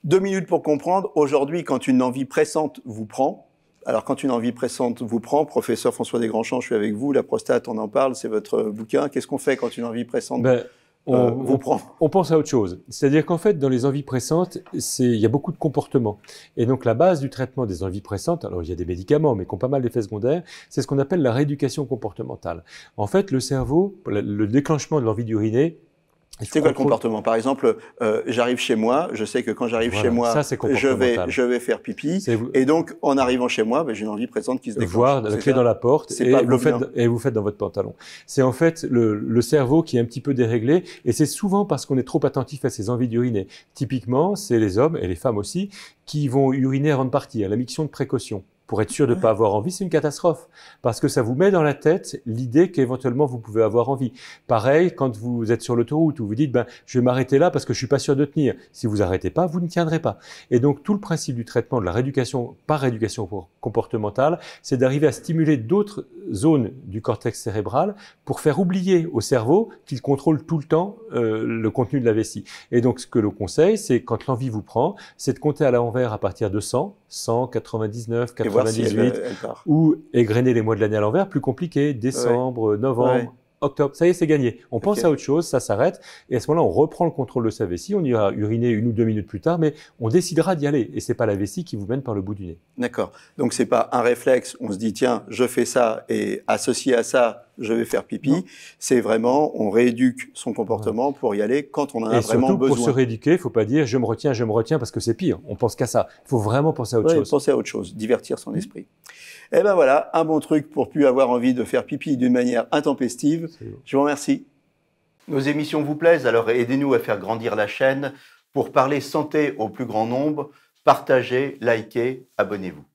2 minutes pour comprendre. Aujourd'hui, quand une envie pressante vous prend, alors quand une envie pressante vous prend, professeur François Desgrands-Champs, je suis avec vous, la prostate, on en parle, c'est votre bouquin. Qu'est-ce qu'on fait quand une envie pressante vous prend? On pense à autre chose. C'est-à-dire qu'en fait, dans les envies pressantes, il y a beaucoup de comportements. Et donc, la base du traitement des envies pressantes, alors il y a des médicaments, mais qui ont pas mal d'effets secondaires, c'est ce qu'on appelle la rééducation comportementale. En fait, le cerveau, le déclenchement de l'envie d'uriner, c'est quoi le comportement? Par exemple, j'arrive chez moi, je sais que quand j'arrive chez moi, ça, je vais faire pipi, et donc en arrivant chez moi, j'ai une envie pressante qui se déclenche. Voir la clé dans la porte et vous faites dans votre pantalon. C'est en fait le cerveau qui est un petit peu déréglé, et c'est souvent parce qu'on est trop attentif à ses envies d'uriner. Typiquement, c'est les hommes, et les femmes aussi, qui vont uriner avant de partir, la miction de précaution. Pour être sûr de ne pas avoir envie, c'est une catastrophe. Parce que ça vous met dans la tête l'idée qu'éventuellement vous pouvez avoir envie. Pareil, quand vous êtes sur l'autoroute, où vous dites, je vais m'arrêter là parce que je suis pas sûr de tenir. Si vous arrêtez pas, vous ne tiendrez pas. Et donc, tout le principe du traitement de la rééducation par rééducation comportementale, c'est d'arriver à stimuler d'autres zones du cortex cérébral pour faire oublier au cerveau qu'il contrôle tout le temps le contenu de la vessie. Et donc, ce que l'on conseille, c'est quand l'envie vous prend, c'est de compter à l'envers à partir de 100, 99, 98, ou égrener les mois de l'année à l'envers, plus compliqué, décembre, novembre, octobre, ça y est, c'est gagné. On pense à autre chose, ça s'arrête, et à ce moment-là, on reprend le contrôle de sa vessie, on ira uriner 1 ou 2 minutes plus tard, mais on décidera d'y aller, et c'est pas la vessie qui vous mène par le bout du nez. D'accord. Donc c'est pas un réflexe, on se dit tiens, je fais ça, et associé à ça, je vais faire pipi. C'est vraiment, on rééduque son comportement pour y aller quand on en a vraiment besoin. Et surtout, pour se rééduquer, il ne faut pas dire je me retiens, parce que c'est pire. On pense qu'à ça. Il faut vraiment penser à autre chose. Penser à autre chose, divertir son esprit. Et ben voilà, un bon truc pour plus avoir envie de faire pipi d'une manière intempestive. Je vous remercie. Nos émissions vous plaisent, alors aidez-nous à faire grandir la chaîne. Pour parler santé au plus grand nombre, partagez, likez, abonnez-vous.